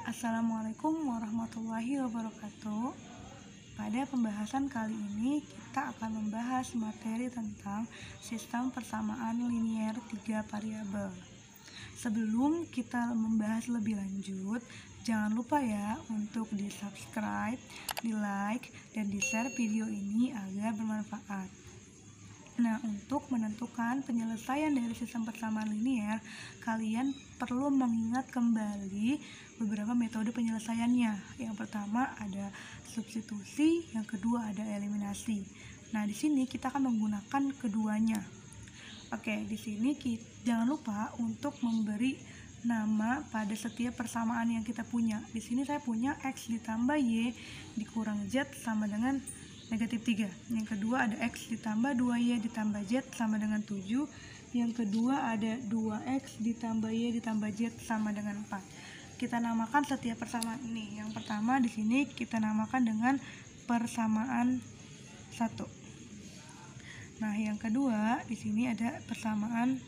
Assalamualaikum warahmatullahi wabarakatuh. Pada pembahasan kali ini kita akan membahas materi tentang sistem persamaan linier 3 variabel. Sebelum kita membahas lebih lanjut, jangan lupa ya untuk di-subscribe, di-like, dan di-share video ini agar bermanfaat. Nah, untuk menentukan penyelesaian dari sistem persamaan linier, kalian perlu mengingat kembali beberapa metode penyelesaiannya. Yang pertama ada substitusi, yang kedua ada eliminasi. Nah, di sini kita akan menggunakan keduanya. Oke, di sini jangan lupa untuk memberi nama pada setiap persamaan yang kita punya. Di sini saya punya X ditambah Y dikurang Z sama dengan negatif 3. Yang kedua ada X ditambah 2Y ditambah Z sama dengan 7. Yang kedua ada 2X ditambah Y ditambah Z sama dengan 4. Kita namakan setiap persamaan ini. Yang pertama di sini kita namakan dengan persamaan 1. Nah, yang kedua di sini ada persamaan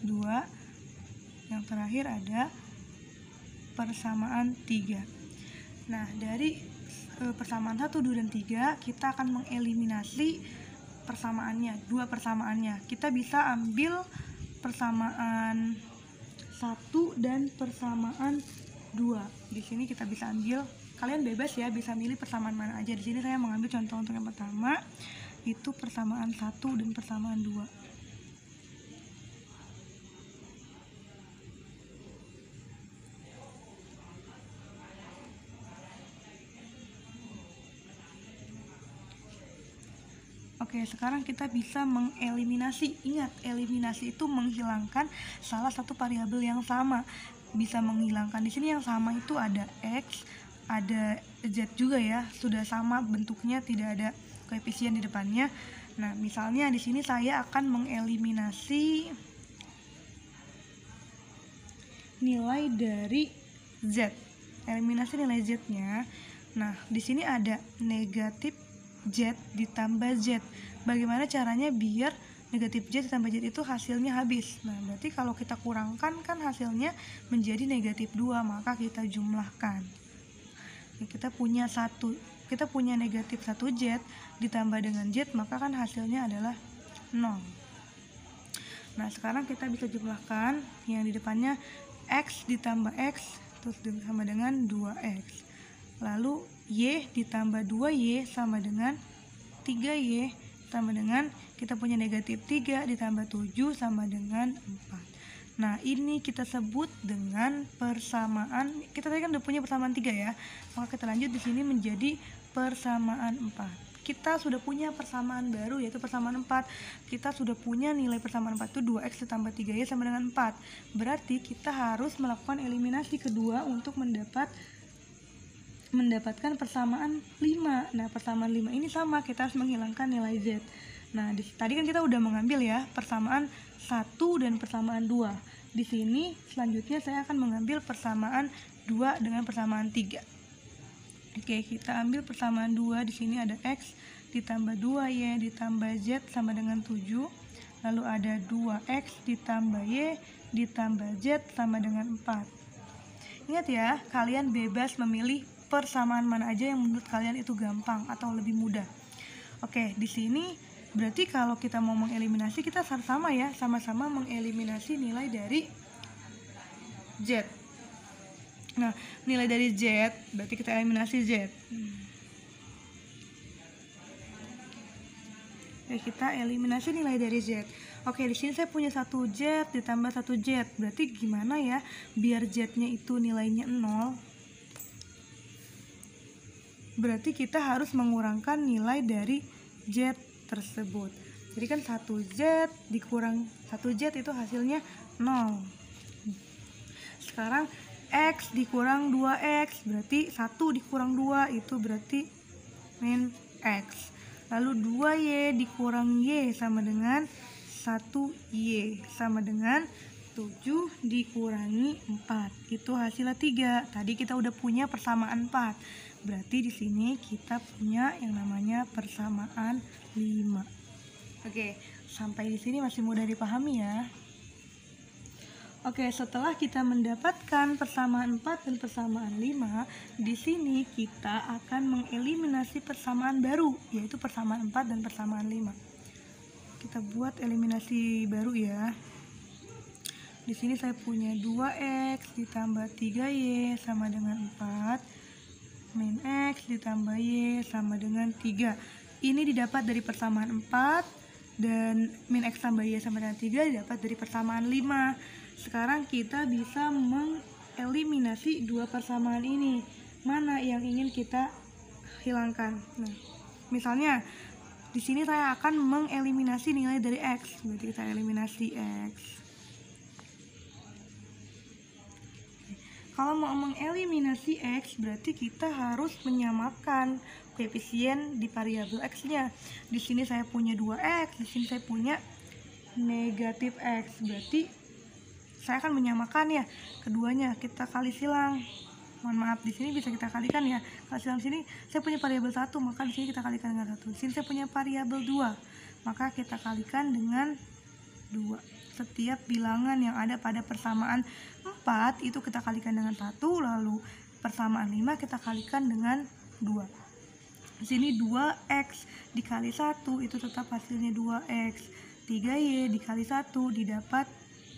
2. Yang terakhir ada persamaan 3. Nah, dari persamaan 1, 2, dan 3 kita akan mengeliminasi persamaannya, dua persamaannya. Kita bisa ambil persamaan 1 dan persamaan 2. Di sini kita bisa ambil, kalian bebas ya bisa milih persamaan mana aja. Di sini saya mengambil contoh untuk yang pertama, itu persamaan 1 dan persamaan 2. Oke, sekarang kita bisa mengeliminasi. Ingat, eliminasi itu menghilangkan salah satu variabel yang sama. Bisa menghilangkan, di sini yang sama itu ada X, ada Z juga ya. Sudah sama bentuknya, tidak ada koefisien di depannya. Nah, misalnya di sini saya akan mengeliminasi nilai dari Z. Eliminasi nilai Z-nya. Nah, di sini ada negatif Z ditambah Z. Bagaimana caranya biar negatif Z ditambah Z itu hasilnya habis? Nah, berarti kalau kita kurangkan kan hasilnya menjadi negatif 2, maka kita jumlahkan. Kita punya negatif 1 Z ditambah dengan Z, maka kan hasilnya adalah 0. Nah, sekarang kita bisa jumlahkan yang di depannya X ditambah X terus sama dengan 2X. Lalu Y ditambah 2Y sama dengan 3Y sama dengan kita punya negatif 3 ditambah 7 sama dengan 4. Nah, ini kita sebut dengan persamaan. Kita tadi kan udah punya persamaan 3 ya. Maka kita lanjut di sini menjadi persamaan 4. Kita sudah punya persamaan baru yaitu persamaan 4. Kita sudah punya nilai persamaan 4 itu 2X ditambah 3Y sama dengan 4. Berarti kita harus melakukan eliminasi kedua untuk mendapatkan persamaan 5. Nah, persamaan 5 ini sama, kita harus menghilangkan nilai Z. Nah, tadi kan kita udah mengambil ya persamaan 1 dan persamaan 2. Di sini selanjutnya saya akan mengambil persamaan 2 dengan persamaan 3. Oke, kita ambil persamaan 2. Di sini ada X ditambah 2Y ditambah Z sama dengan 7. Lalu ada 2X ditambah Y ditambah Z sama dengan 4. Ingat ya, kalian bebas memilih persamaan mana aja yang menurut kalian itu gampang atau lebih mudah. Oke, di sini berarti kalau kita mau mengeliminasi, kita sama ya, sama-sama mengeliminasi nilai dari Z. Nah, nilai dari Z berarti kita eliminasi Z. Oke, kita eliminasi nilai dari Z. Oke, di sini saya punya 1Z ditambah 1Z. Berarti gimana ya biar Z-nya itu nilainya 0? Berarti kita harus mengurangkan nilai dari Z tersebut. Jadi kan 1Z dikurang 1Z itu hasilnya 0. Sekarang X dikurang 2X, berarti 1 dikurang 2 itu berarti min X. Lalu 2Y dikurang Y sama dengan 1Y sama dengan 7 dikurangi 4. Itu hasilnya 3. Tadi kita udah punya persamaan 4. Berarti di sini kita punya yang namanya persamaan 5. Oke, sampai di sini masih mudah dipahami ya. Oke, setelah kita mendapatkan persamaan 4 dan persamaan 5, di sini kita akan mengeliminasi persamaan baru, yaitu persamaan 4 dan persamaan 5. Kita buat eliminasi baru ya. Di sini saya punya 2x ditambah 3y sama dengan 4, min x ditambah y sama dengan 3. Ini didapat dari persamaan 4, dan min x tambah y sama dengan 3 didapat dari persamaan 5. Sekarang kita bisa mengeliminasi dua persamaan ini. Mana yang ingin kita hilangkan? Nah, misalnya di sini saya akan mengeliminasi nilai dari x. Berarti kita eliminasi x. Kalau mau mengeliminasi x, berarti kita harus menyamakan koefisien di variabel x-nya. Di sini saya punya 2x, di sini saya punya negatif x. Berarti saya akan menyamakan ya keduanya. Kita kali silang. Mohon maaf, di sini bisa kita kalikan ya. Kali silang sini saya punya variabel 1, maka di sini kita kalikan dengan 1. Di sini saya punya variabel 2, maka kita kalikan dengan 2. Setiap bilangan yang ada pada persamaan 4 itu kita kalikan dengan 1, lalu persamaan 5 kita kalikan dengan 2. Di sini 2x dikali 1 itu tetap hasilnya 2x. 3y dikali 1 didapat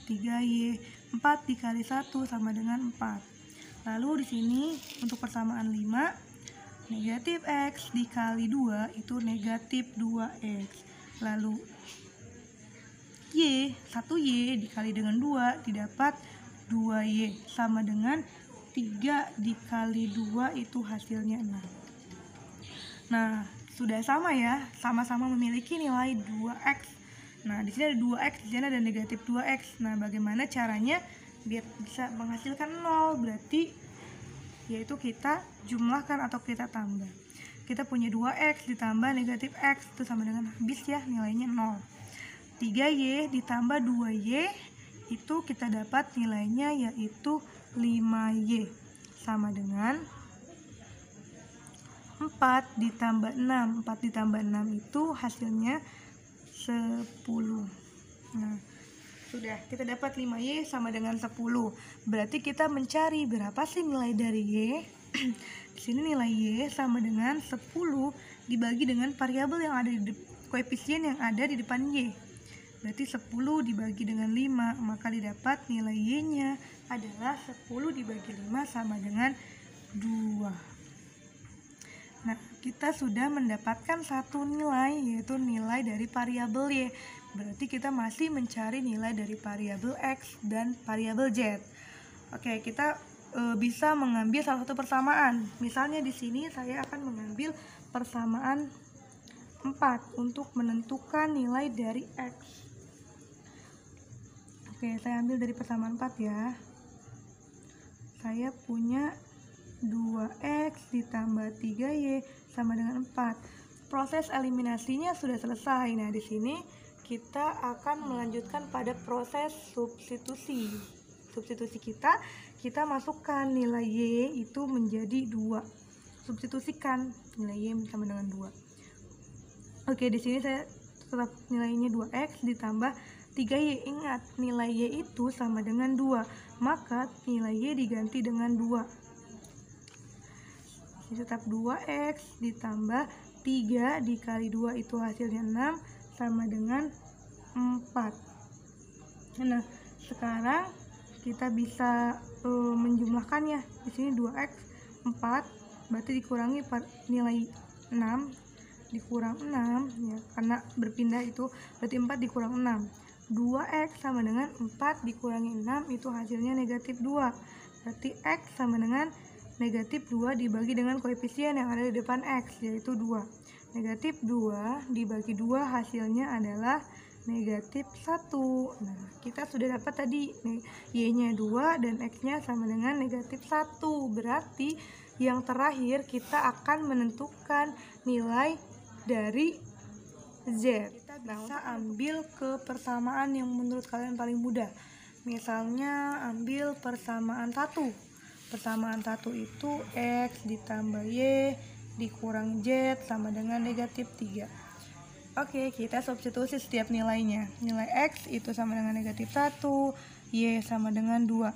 3y. 4 dikali 1 sama dengan 4. Lalu di sini untuk persamaan 5, negatif x dikali 2 itu negatif 2x. Lalu 1y dikali dengan 2 didapat 2y sama dengan 3 dikali 2 itu hasilnya 6. Nah, sudah sama ya, sama-sama memiliki nilai 2x. Nah, di sini ada 2x, di sini ada negatif 2x. Nah, bagaimana caranya biar bisa menghasilkan 0? Berarti yaitu kita jumlahkan atau kita tambah. Kita punya 2x ditambah negatif x itu sama dengan habis ya, nilainya 0. 3y ditambah 2y itu kita dapat nilainya yaitu 5y sama dengan 4 ditambah 6. 4 ditambah 6 itu hasilnya 10. Nah, sudah kita dapat 5y sama dengan 10. Berarti kita mencari berapa sih nilai dari y? Di sini nilai y sama dengan 10 dibagi dengan variabel yang ada di koefisien yang ada di depan y. Berarti 10 dibagi dengan 5, maka didapat nilai y-nya adalah 10 dibagi 5 sama dengan 2. Nah, kita sudah mendapatkan satu nilai, yaitu nilai dari variabel y. Berarti kita masih mencari nilai dari variabel x dan variabel z. Oke, kita bisa mengambil salah satu persamaan. Misalnya di sini saya akan mengambil persamaan 4 untuk menentukan nilai dari x. Oke, saya ambil dari persamaan 4 ya. Saya punya 2x ditambah 3y sama dengan 4. Proses eliminasinya sudah selesai. Nah, di sini kita akan melanjutkan pada proses substitusi. Substitusi kita masukkan nilai y itu menjadi 2. Substitusikan nilai y sama dengan 2. Oke, di sini saya tetap nilainya 2x ditambah 3y. Ingat, nilai y itu sama dengan 2, maka nilai y diganti dengan 2. Ini tetap 2x ditambah 3 dikali 2 itu hasilnya 6 sama dengan 4. Nah, sekarang kita bisa menjumlahkannya. Di sini 2x 4 berarti dikurangi nilai 6 dikurang 6 ya, karena berpindah itu berarti 4 dikurang 6. 2x sama dengan 4 dikurangi 6 itu hasilnya negatif 2. Berarti x sama dengan negatif 2 dibagi dengan koefisien yang ada di depan x, yaitu 2. Negatif 2 dibagi 2 hasilnya adalah negatif 1. Nah, kita sudah dapat tadi y-nya 2 dan x-nya sama dengan negatif 1. Berarti yang terakhir kita akan menentukan nilai dari z. Kita bisa ambil ke persamaan yang menurut kalian paling mudah. Misalnya ambil persamaan 1. Persamaan 1 itu x ditambah y dikurang z sama dengan negatif 3. Oke, kita substitusi setiap nilainya. Nilai x itu sama dengan negatif 1, Y sama dengan 2.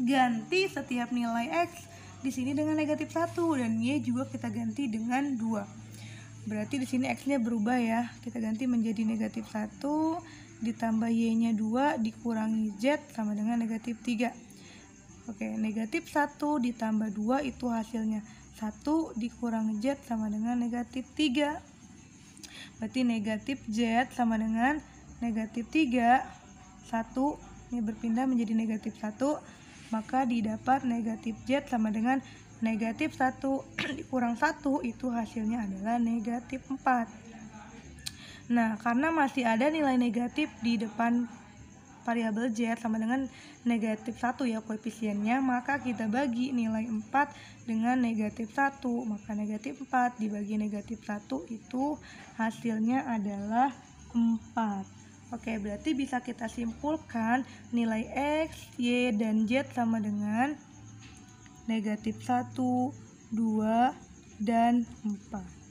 Ganti setiap nilai X di sini dengan negatif 1 dan Y juga kita ganti dengan 2. Berarti di sini X-nya berubah ya. Kita ganti menjadi negatif 1 ditambah Y-nya 2 dikurangi Z sama dengan negatif 3. Oke, negatif 1 ditambah 2 itu hasilnya 1 dikurangi Z sama dengan negatif 3. Berarti negatif Z sama dengan negatif 3. 1 ini berpindah menjadi negatif 1, maka didapat negatif Z sama dengan negatif 1 dikurang 1 itu hasilnya adalah negatif 4. Nah, karena masih ada nilai negatif di depan variabel Z sama dengan negatif 1 ya koefisiennya, maka kita bagi nilai 4 dengan negatif 1, maka negatif 4 dibagi negatif 1 itu hasilnya adalah 4. Oke, berarti bisa kita simpulkan nilai X, Y, dan Z sama dengan negatif 1, 2, dan 4.